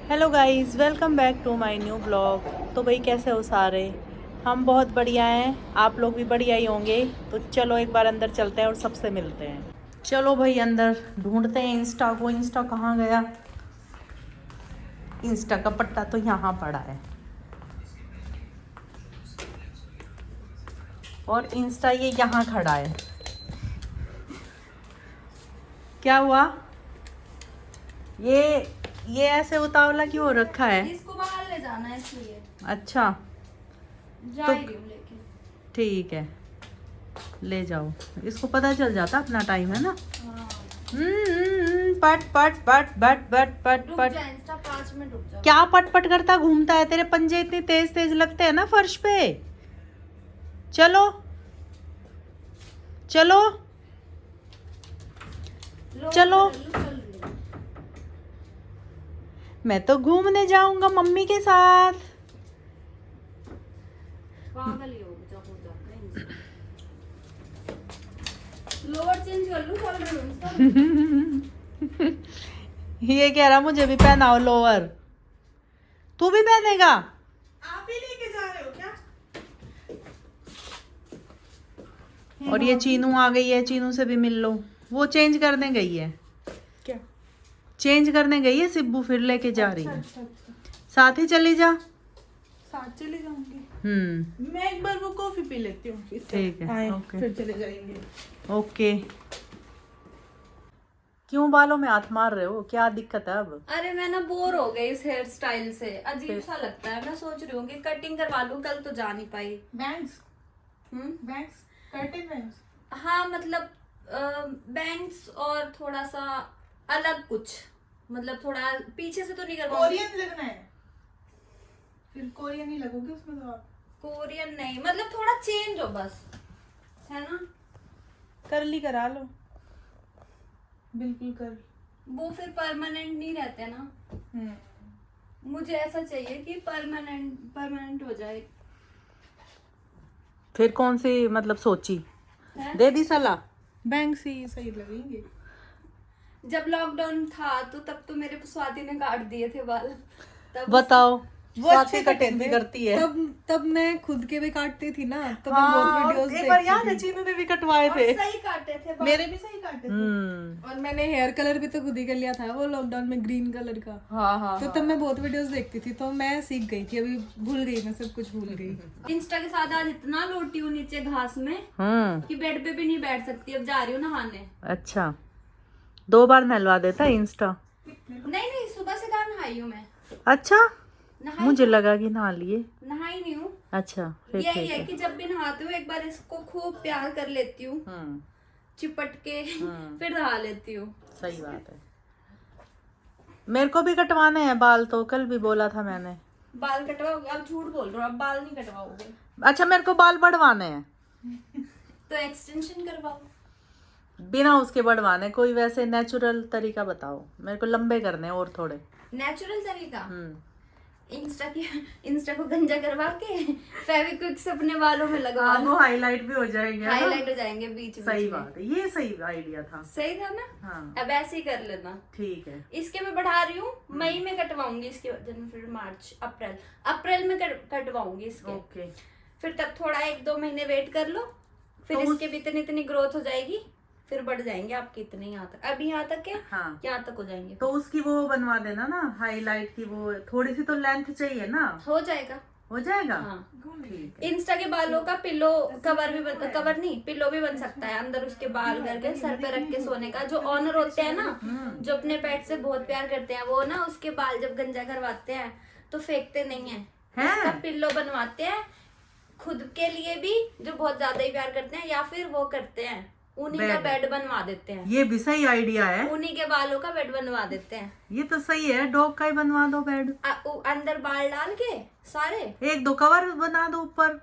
Hello guys, welcome back to my new blog. तो भाई कैसे हो सारे? हम बहुत बढ़िया हैं, आप लोग भी बढ़िया ही होंगे। तो चलो एक बार अंदर चलते हैं और सबसे मिलते हैं। चलो भाई अंदर ढूंढते हैं इंस्टा को। इंस्टा कहाँ गया? इंस्टा का पट्टा तो यहाँ पड़ा है। और इंस्टा ये यहाँ खड़ा है। क्या हुआ? ये ऐसे उतावला क्यों हो रखा है? इसको बाहर ले जाना है इसलिए अच्छा जा तो ही रही हूँ लेके। ठीक है, ले जाओ। इसको पता चल जाता अपना टाइम है ना। हाँ। पट पट पट पट पट पट रुक पट। जा इंस्टा 5 मिनट रुक जा। क्या पट पट करता घूमता है? तेरे पंजे इतने तेज तेज लगते हैं ना फर्श पे। चलो चलो लो चलो। चल रही हूँ। मैं तो घूमने जाऊंगा मम्मी के साथ। पागल ही हो जाता है इंसान। लोअर चेंज कर लूँ चल रही हूँ इंस्टा। ये कह रहा मुझे भी पहनाओ लोअर। तू भी पहनेगा? आप ही लेके जा रहे हो क्या? और ये चीनू आ गई है, चीनू से भी मिल लो। वो चेंज करने गई है। क्या? चेंज करने गई है सिब्बू, फिर लेके जा रही है। अच्छा। साथ ही चली जा। साथ चले जाऊंगी। हम्म, मैं एक बार वो कॉफी पी लेती हूँ ठीक है, ओके। फिर चले जाएंगे। ओके। क्यों बालों में हाथ मार रहे हो? क्या दिक्कत है अब? अरे मैं ना बोर हो गई इस हेयर स्टाइल से, अजीब फिर? सा लगता है। मैं सोच रही हूँ कि कटिंग करवा लूँ, कल तो जा नहीं पाई। बैंग्स बैंक्स कर्टन बैंग्स हाँ मतलब बैंक्स और थोड़ा सा अलग कुछ, मतलब थोड़ा पीछे से तो नहीं करवाऊंगी। कोरियन लगना है, फिर कोरियन ही लगोगे उसमें तो आप। कोरियन नहीं, मतलब थोड़ा चेंज हो बस, है ना। कर्ली करा लो, बिल्कुल कर। वो फिर परमानेंट नहीं रहते ना। मुझे ऐसा चाहिए कि परमानेंट हो जाए। फिर कौन सी मतलब सोची? है? दे दी सलाह। बैंग्स ही सही लगेंगे। जब लॉकडाउन था तो तब तो मेरे स्वाति ने काट दिए थे बाल। तब बताओ, वो स्वाति अच्छे कटे कटिंग भी थे। करती है। तब मैं खुद के भी काटती थी ना, तो मैं हाँ, बहुत और वीडियोस एक बार याद देखती है थी। चीनू ने भी कटवाए और थे। सही काटे थे बाल। मेरे भी सही काटे थे। और मैंने हेयर कलर भी तो खुद ही कर लिया था वो लॉकडाउन में, ग्रीन कलर का। हाँ तो तब मैं बहुत वीडियोस देखती थी, तो मैं सीख गई थी। अभी भूल गई, मैं सब कुछ भूल गई। इंस्टा के साथ आज इतना लोटी हूँ नीचे घास में कि बेड पे भी नहीं बैठ सकती। अब जा रही हूँ नहाने। अच्छा, 2 बार नहलवा देता है इंस्टा। नहीं सुबह से कहाँ नहाई हूँ मैं। अच्छा, नहाई मुझे लगा कि नहा लिए। नहाई नहीं हूँ। अच्छा, फिर यही ठीक है है। कि जब भी नहाती हूँ एक बार इसको खूब प्यार कर लेती हूँ, हम्म, चिपट के फिर नहा लेती हूँ। सही बात है। मेरे को भी कटवाने हैं बाल, तो कल भी बोला था मैंने। बाल कटवाओगे? अब झूठ बोल रहे हो, अब बाल नहीं कटवाओगे अच्छा, मेरे को बाल बढ़वाने हैं। तो एक्सटेंशन करवाओ। बिना उसके बढ़वाने, कोई वैसे नेचुरल तरीका बताओ। मेरे को लंबे करने हैं और थोड़े। नेचुरल तरीका? हम्म, इंस्टा को गंजा करवा के फेविक्विक से अपने बालों में लगवा हाँ, लो। वो हाईलाइट भी हो जाएंगे, है ना? हाईलाइट हो जाएंगे बीच बीच सही में। बात है, ये सही आइडिया था। सही था ना? हाँ, अब ऐसे ही कर लेना। ठीक है। इसके मैं बढ़ा रही हूँ, मई में कटवाऊंगी इसके, जनवरी फरवरी मार्च अप्रैल में कटवाऊंगी इसके। ओके। फिर तब थोड़ा 1-2 महीने वेट कर लो, फिर तो इसके भी इतनी ग्रोथ हो जाएगी, फिर बढ़ जाएंगे आपके इतने यहाँ तक। अभी यहाँ तक है, हाँ, यहाँ तक हो जाएंगे। तो उसकी वो बनवा देना ना, हाईलाइट की। वो थोड़ी सी तो लेंथ चाहिए ना। हो जाएगा। हो जाएगा। हाँ। ठीक है। इंस्टा के बालों का पिलो कवर भी कवर नहीं, पिलो भी बन सकता है। अंदर उसके बाल करके सर पे रख के सोने का। जो ऑनर होते हैं ना, जो अपने पेट से बहुत प्यार करते हैं, वो ना उसके बाल जब गंजा करवाते हैं तो फेंकते नहीं है, उसका पिल्लो बनवाते हैं खुद के लिए भी, जो बहुत ज्यादा ही प्यार करते हैं, या फिर वो करते हैं उन्हीं का बेड बनवा देते हैं। ये भी सही आइडिया है। उन्हीं के बालों का बेड बनवा देते हैं। ये तो सही है, डॉग का ही बनवा दो बेड। अंदर बाल डाल के सारे 1-2 कवर बना दो ऊपर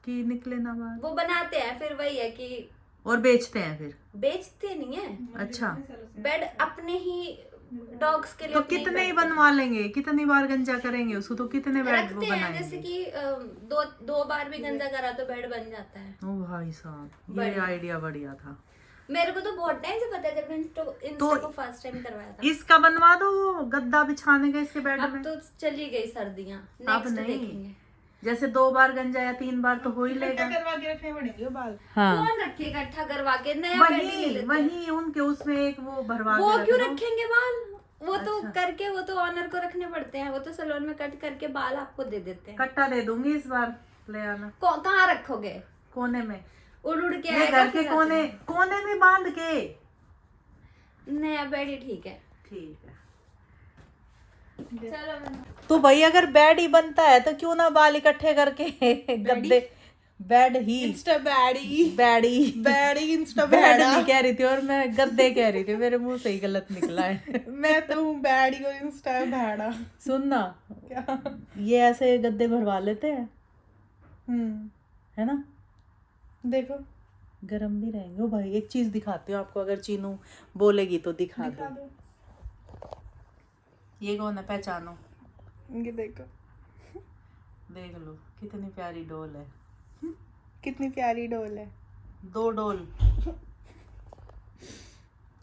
कि निकले ना बाल। वो बनाते हैं। फिर वही है कि और बेचते हैं फिर? बेचते नहीं है, अच्छा, बेड अपने ही डॉग्स के लिए तो अपने कितने ही बेड बनवा लेंगे? कितनी बार गंजा करेंगे उसको? तो कितने बेड वो रखते हैं। जैसे बनाएंगे? कि दो बार भी गंजा करा तो बेड बन जाता है। ओ भाई साहब, ये बढ़िया। आइडिया बढ़िया था। मेरे को तो बहुत टाइम से पता है, जब इंस्टा को फर्स्ट टाइम करवाया था। इसका बनवा दो वो गद्दा बिछाने का इसके बेड अब में। तो चली गई सर्दियाँ, अब नेक्स्ट नहीं, देखेंगे। जैसे 2 बार गंजा या 3 बार तो हो ही लेगा। करवा के रखने पड़ेंगे वो बाल। हाँ कौन रखेगा इकट्ठा करवा के, नया पैड ही ले वही लेते हैं। वही उनके उसमें एक वो भरवा वो के क्यों रख दो। रखेंगे बाल, वो तो अच्छा। करके, वो तो ऑनर को रखने पड़ते हैं, वो तो सैलून में कट करके बाल आपको दे देते हैं। कट्टा दे दूंगी इस बार, ले आना। कहाँ रखोगे? कोने में, उड़ उड़ के ये आएगा घर के फिर कोने कोने में बांध के। नया बेड ही ठीक है। ठीक है। चलो तो भाई अगर बेड ही बनता है तो क्यों ना बाल इकट्ठे करके गद्दे, बेड ही Insta baddie baddie baddie Insta bed नहीं कह रही थी और मैं गद्दे कह रही थी, मेरे मुंह से ही गलत निकला है। मैं तो हूँ बैडी और इंस्टा बैडा। सुन ना, क्या? ये ऐसे गद्दे भरवा लेते हैं, है ना, देखो गरम भी रहेंगे। ओ भाई एक चीज दिखाती हूँ आपको, अगर चीनू बोलेगी तो दिखा दिखा दो। दो। ये कौन है, पहचानो। ये देखो देख लो कितनी प्यारी डोल है। कितनी प्यारी डोल है। 2 डोल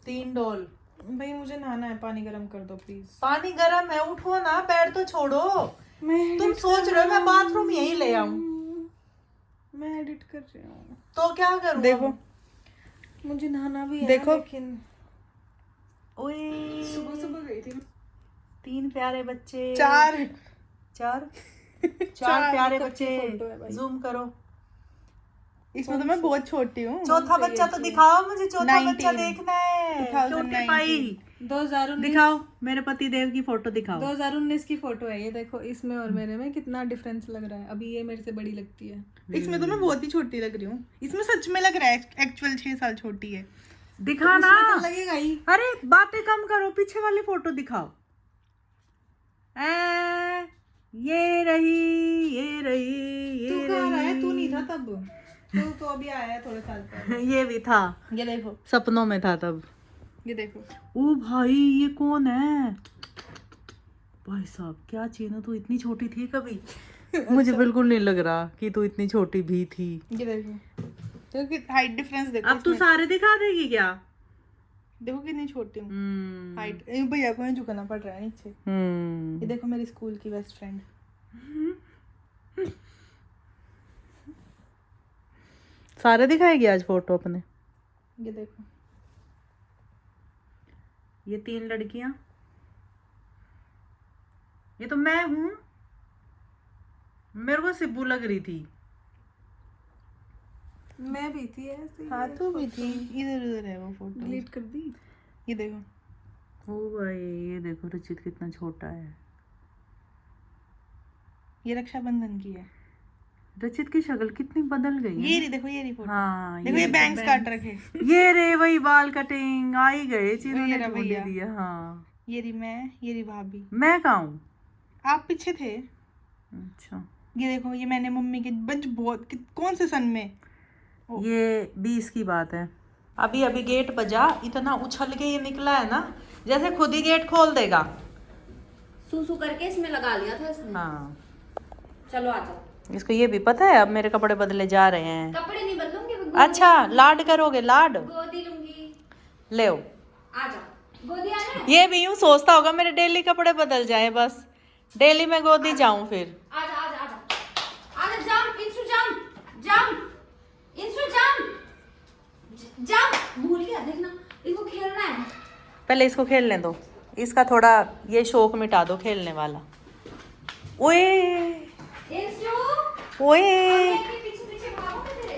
3 डोल। भाई मुझे नहाना है, पानी गरम कर दो प्लीज। पानी गरम है, उठो ना, पैर तो छोड़ो। मैं तुम सोच रहे हो मैं बाथरूम यहीं ले आऊं, मैं एडिट कर रही हूँ। तो क्या करूं? देखो मुझे नहाना भी है। देखो। लेकिन ओए सुबह सुबह गई थी। 3 प्यारे बच्चे, 4 चार चार प्यारे कब की बच्चे। फोटो है भाई। जूम करो। इसमें तो मैं बहुत छोटी हूँ। चौथा बच्चा तो दिखाओ मुझे, चौथा 19 बच्चा देखना है। 2019 क्यूटी पाई 2019 दिखाओ, मेरे पति देव की फोटो दिखाओ। 2019 की फोटो है ये, देखो इसमें और मेरे में कितना डिफरेंस लग रहा है। अभी ये मेरे से बड़ी लगती है, इसमें तो मैं बहुत ही छोटी लग रही हूँ। इसमें सच में लग रहा है एक्चुअल 6 साल छोटी है। दिखाना। उसमें तो लगेगा ही। अरे बातें कम करो, पीछे वाली फोटो दिखाओ। ये रही, ये रही, तू ये कहाँ रहा है? रही। तू नहीं था तब, तू तो अभी आया है थोड़े साल पहले। ये भी था, ये देखो, सपनों में था तब। ये देखो। ओ भाई ये कौन है? भाई साहब क्या चीनू, तू इतनी छोटी थी कभी? मुझे बिल्कुल नहीं लग रहा कि तू इतनी छोटी भी थी। ये देखो, तो हाइट डिफरेंस देखो। अब तू सारे दिखा देगी क्या? देखो कितनी छोटी हूँ। हम्म हाइट भैया को नहीं झुकाना पड़ रहा है नीचे। ये देखो मेरी स्कूल की बेस्ट फ्रेंड। सारे दिखाएगी आज फोटो अपने। ये देखो, ये 3 लड़कियां, ये तो मैं हूं। मेरे को सिब्बू लग रही थी। मैं भी थी ऐसे। हाँ तू भी थी। इधर उधर है वो फोटो, डिलीट कर दी। ये देखो, ओ भाई ये देखो रुचित कितना छोटा है। ये रक्षाबंधन की है। रचित की शक्ल कितनी बदल गई है। ये रही, देखो ये रही फोटो। हाँ देखो ये बैंग्स काट रखे। ये रे वही बाल कटिंग आ ही गए, चीनू ये ने रहा ढूंढ भैया। दिया। हाँ ये रही मैं, ये रही भाभी। मैं कहाँ हूँ? आप पीछे थे। अच्छा ये देखो, ये मैंने मम्मी के बच बहुत कौन से सन में। ये 20 की बात है। अभी अभी गेट बजा, इतना उछल के ये निकला है ना, जैसे खुद ही गेट खोल देगा। सूसू करके इसमें लगा लिया था इसने। हाँ चलो आ जाओ। इसको ये भी पता है अब मेरे कपड़े बदले जा रहे हैं। कपड़े नहीं बदलूंगी, अच्छा लाड करोगे, लाड गोदी लूंगी। ले आ जाओ, गोदी आना है? ये भी यूं सोचता होगा मेरे डेली कपड़े बदल जाए, बस डेली मैं गोदी जाऊं फिर। आजा आजा आजा आजा, jump इंसू jump jump इंसू jump jump. भूल गया, देखना इसको खेलना है। पहले इसको खेलने दो, इसका थोड़ा ये शौक मिटा दो खेलने वाला। ओए इंसू ओए के पीछे पीछे भागो तेरे।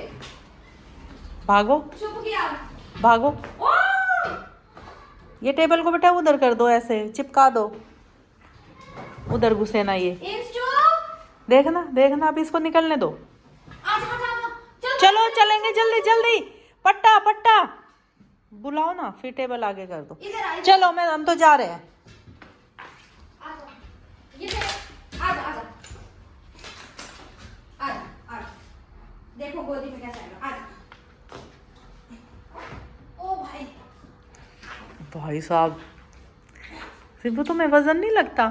भागो चुप गया। भागो। ओ ये टेबल को बेटा उधर कर दो, ऐसे चिपका दो, उधर घुसे ना ये। इंसू देखना देखना, अब इसको निकलने दो। आजा आजा आजा, चलो चलेंगे जल्दी जल्दी। पट्टा पट्टा बुलाओ ना, फिर टेबल आगे कर दो। इधर आ। चलो मैं, हम तो जा रहे हैं। आजा ये देख, आजा आजा आजा आजा, देखो गोदी में कैसा आएगा। आजा। ओ भाई भाई साहब सिब्बू तुम्हें वजन नहीं लगता?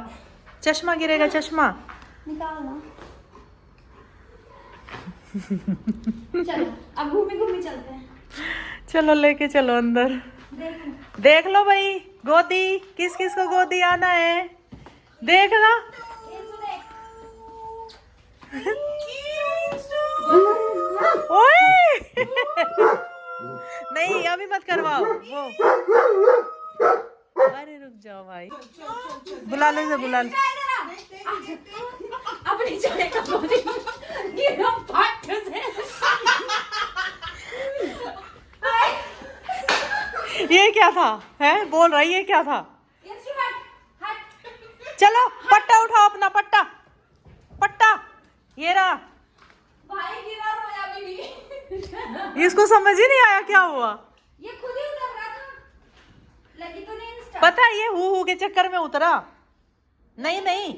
चश्मा गिरेगा, चश्मा। निकाल ना। चलो अब घूमी घूमी चलते हैं। चलो लेके चलो अंदर। देख लो भाई, गोदी किस किस को गोदी आना है, देखना। ओए नहीं अभी मत करवाओ वो। अरे रुक जाओ भाई, बुला ले से बुला ले। अपनी चले कमरे गिरा फाट से। ये क्या था है, बोल रहा है ये क्या था। चलो पट्टा उठाओ अपना, पट्टा पट्टा ये रहा। भाई गिरा रोया अभी भी। इसको समझ ही नहीं आया क्या हुआ। ये खुद ही उतर रहा था, लगी तो नहीं इंस्टा। पता है ये हु के चक्कर में उतरा। नहीं नहीं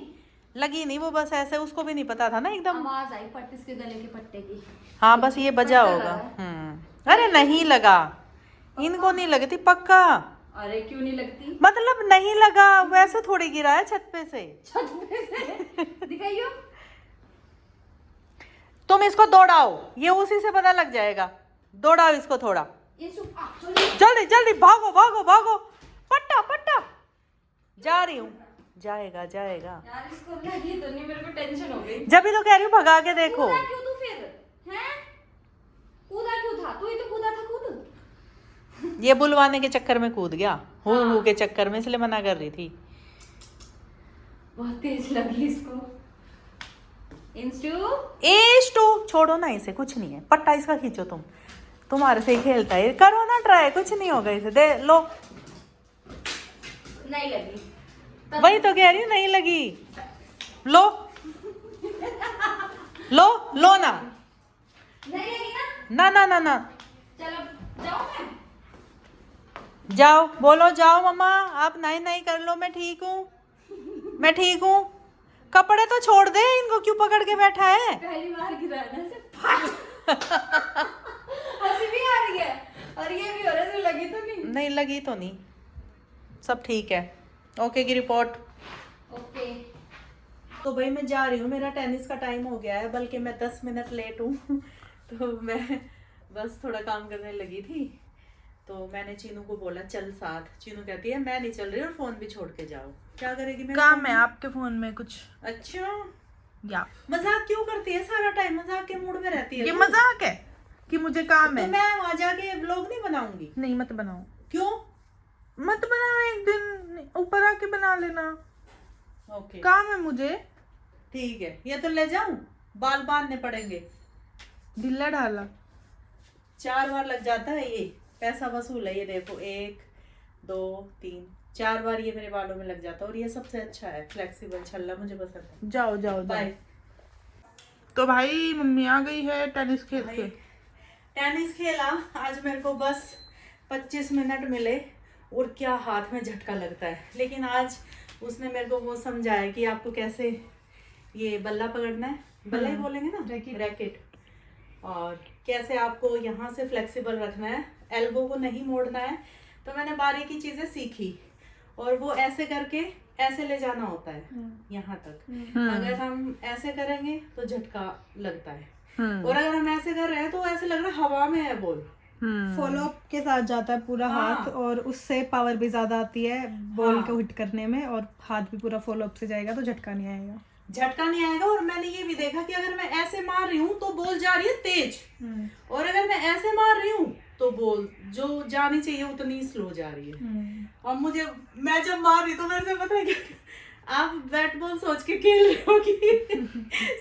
लगी नहीं वो, बस ऐसे उसको भी नहीं पता था ना एकदम। आवाज आई पट्टे इसके गले के पट्टे की। हाँ बस ये बजा पट्टा होगा। लगा। अरे नहीं लगा, इनको नहीं लगती पक्का। अरे क्यों नहीं लगती? मतलब नहीं लगा, वैसे थोड़ी गिरा है छत पे से। छत पे से दिखाइयो। तुम इसको दौड़ाओ, ये उसी से पता लग जाएगा। दौड़ाओ इसको थोड़ा, ये जल्दी जल्दी भागो भागो भागो। पट्टा पट्टा जा रही हूँ, जाएगा जाएगा। यार इसको लगी तो नहीं, मेरे को टेंशन हो गई। जब भी तो कह रही हूँ भगा के देखो। कूदा क्यों तू फिर? हैं? कूदा क्यों था? तू ही तो कूदा था खुद। ये बुलवाने के चक्कर में कूद गया, हु के चक्कर में, इसलिए मना कर रही थी। बहुत तेज लगी इसको। एज 2 छोड़ो ना इसे, कुछ नहीं है। पट्टा इसका खींचो तुम, तुम्हारे से ही खेलता है। करो ना ट्राई, कुछ नहीं होगा इसे। दे लो। नहीं लगी। वही तो कह रही हूँ नहीं लगी। लो लो लो ना। नहीं लगी ना? ना ना ना ना। चलो जाओ मैं। जाओ बोलो, जाओ मम्मा आप नहीं नहीं कर लो, मैं ठीक हूँ, मैं ठीक हूँ। कपड़े तो छोड़ दे, इनको क्यों पकड़ के बैठा है। पहली बार गिरा है ना से। हंसी भी आ रही है और ये भी हो रहा है, लगी तो नहीं। नहीं लगी तो नहीं, सब ठीक है। ओके की रिपोर्ट। ओके तो भाई मैं जा रही हूँ, मेरा टेनिस का टाइम हो गया है, बल्कि मैं 10 मिनट लेट हूँ। तो मैं बस थोड़ा काम करने लगी थी, तो मैंने चीनू को बोला चल साथ। चीनू कहती है मैं नहीं चल रही और फोन भी छोड़ के जाओ। क्या करेगी? मैं काम है आपके फोन में कुछ। अच्छा या मजाक क्यों करती है सारा टाइम, मजाक के मूड में रहती है। ये मजाक है कि मुझे काम तो है। मैं वहां जाके व्लॉग नहीं बनाऊंगी। नहीं मत बनाओ। क्यों? मत बनाओ, एक दिन ऊपर आके बना लेना। ओके काम है मुझे। ठीक है। ये तो ले जाऊं, बाल बांधने पड़ेंगे। ढीला ढाला 4 बार लग जाता है, ये पैसा वसूल है। ये देखो 1 2 3 4 बार ये मेरे बालों में लग जाता है, और ये सबसे अच्छा है फ्लेक्सिबल छल्ला, मुझे पसंद है। जाओ जाओ बाय। जाओ। तो भाई मम्मी आ गई है टेनिस खेल के। टेनिस खेला आज, मेरे को बस 25 मिनट मिले और क्या हाथ में झटका लगता है। लेकिन आज उसने मेरे को वो समझाया कि आपको कैसे ये बल्ला पकड़ना है, बल्ला ही बोलेंगे ना, रैकेट, और कैसे आपको यहाँ से फ्लेक्सिबल रखना है, एल्बो को नहीं मोड़ना है। तो मैंने बारीकी चीजें सीखी, और वो ऐसे करके ऐसे ले जाना होता है यहाँ तक। अगर हम ऐसे करेंगे तो झटका लगता है, और अगर हम ऐसे कर रहे हैं तो ऐसे लग रहा है हवा में है बॉल। फॉलो अप के साथ जाता है पूरा हाथ, और उससे पावर भी ज्यादा आती है बॉल को हिट करने में, और हाथ भी पूरा फॉलो अप से जाएगा तो झटका नहीं आएगा। झटका नहीं आएगा। और मैंने ये भी देखा कि अगर मैं ऐसे मार रही हूँ तो बॉल जा रही है तेज, और अगर मैं ऐसे मार रही हूँ तो बॉल जो जानी चाहिए उतनी स्लो जा रही है। और मैं जब मार रही तो मेरे से पता है क्या, आप बैट बॉल सोच के खेल रहे हो कि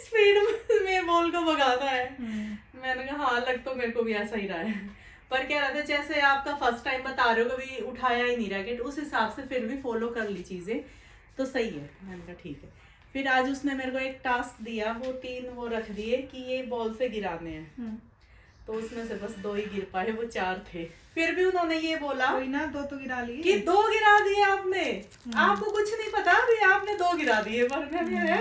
स्पीड में बॉल को भगाना है। मैंने कहा हाँ लग तो मेरे को भी ऐसा ही रहा है, पर क्या रहता है जैसे आपका फर्स्ट टाइम बता रहे हो, कभी उठाया ही नहीं रैकेट, उस हिसाब से फिर भी फॉलो कर ली चीजें तो सही है। मैंने कहा ठीक है। फिर आज उसने मेरे को एक टास्क दिया, वो 3 वो रख दिए कि ये बॉल से गिराने हैं, तो उसमें से बस 2 ही गिर पाए, वो 4 थे। फिर भी उन्होंने ये बोला कोई ना 2 तो गिरा लिए कि 2 गिरा दिए आपने, आपको कुछ नहीं पता भी आपने 2 गिरा दिए। पर मैंने है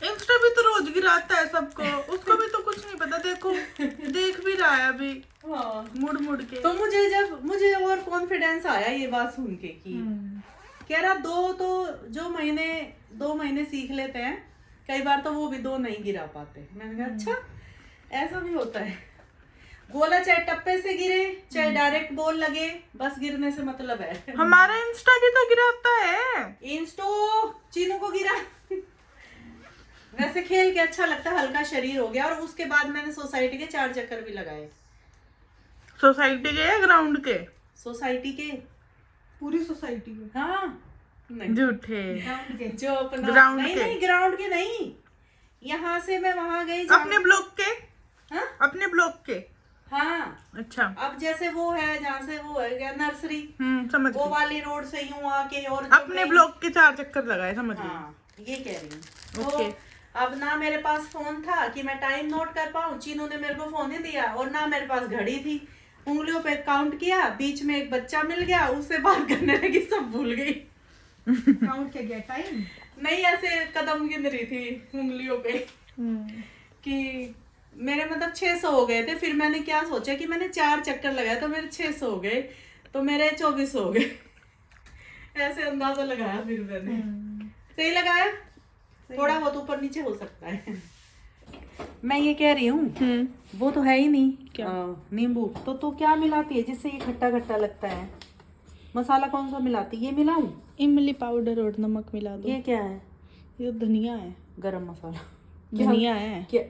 इंस्टा भी तो रोज गिराता है सबको, उसको भी तो कुछ नहीं पता। देखो देख भी रहा है अभी, हाँ मुड़ मुड़ के। तो मुझे और कॉन्फिडेंस आया ये बात सुन के कि कह रहा 2 तो जो 2 महीने सीख लेते हैं, कई बार तो वो भी 2 नहीं गिरा पाते। मैंने कहा अच्छा ऐसा भी होता है। गोला चाहे टप्पे से गिरे चाहे डायरेक्ट बॉल लगे, बस गिरने से मतलब है। हमारा इंस्टा भी तो गिराता है। इंस्टो चीनू को गिरा। वैसे खेल के अच्छा लगता है, हल्का शरीर हो गया। और उसके बाद मैंने सोसाइटी के 4 चक्कर भी लगाए। सोसाइटी के या ग्राउंड के? सोसाइटी के, पूरी सोसाइटी में? हाँ नहीं झूठे। जो अपना ग्राउंड नहीं के? नहीं ग्राउंड के नहीं, यहाँ से मैं वहां गई अपने ब्लॉक के? हाँ अपने ब्लॉक के? हाँ। अच्छा। अब जैसे वो है जहाँ से वो है क्या नर्सरी, समझ वो गई। वाली रोड से यूं आके और अपने ब्लॉक के 4 चक्कर लगाए, समझ गई। हाँ ये कह रही हूँ। ओके। तो अब ना मेरे पास फोन था कि मैं टाइम नोट कर पाऊँ, चीनू ने मेरे को फोन ही दिया, और ना मेरे पास घड़ी थी। उंगलियों पे काउंट किया, बीच में एक बच्चा मिल गया, उससे बात करने लगी, सब भूल गई। काउंट क्या गया टाइम? नहीं ऐसे कदम गिन रही थी उंगलियों पे कि मेरे मतलब 600 हो गए थे। फिर मैंने क्या सोचा कि मैंने 4 चक्कर लगाए तो मेरे 600 हो गए, तो मेरे 24 हो गए। ऐसे अंदाजा लगाया फिर मैंने। सही लगाया? थोड़ा बहुत ऊपर नीचे हो सकता है। मैं ये कह रही हूँ वो तो है ही नहीं क्या नींबू, तो क्या मिलाती है जिससे ये खट्टा खट्टा लगता है? मसाला कौन सा मिलाती है? ये मिलाऊं? इमली पाउडर और नमक मिला दो। ये क्या है? ये तो धनिया है। गरम मसाला। धनिया है क्या?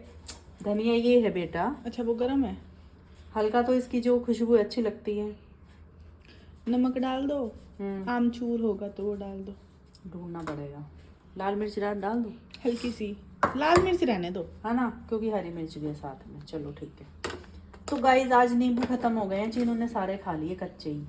धनिया ये है बेटा। अच्छा वो गरम है। हल्का तो इसकी जो खुशबू अच्छी लगती है। नमक डाल दो, आमचूर होगा तो वो डाल दो। ढूंढना पड़ेगा। लाल मिर्च डाल दो? हल्की सी लाल मिर्च रहने दो, है ना, क्योंकि हरी मिर्च भी है साथ में। चलो ठीक है। तो गाइस आज नींबू खत्म हो गए हैं, चीनों ने सारे खा लिए कच्चे ही।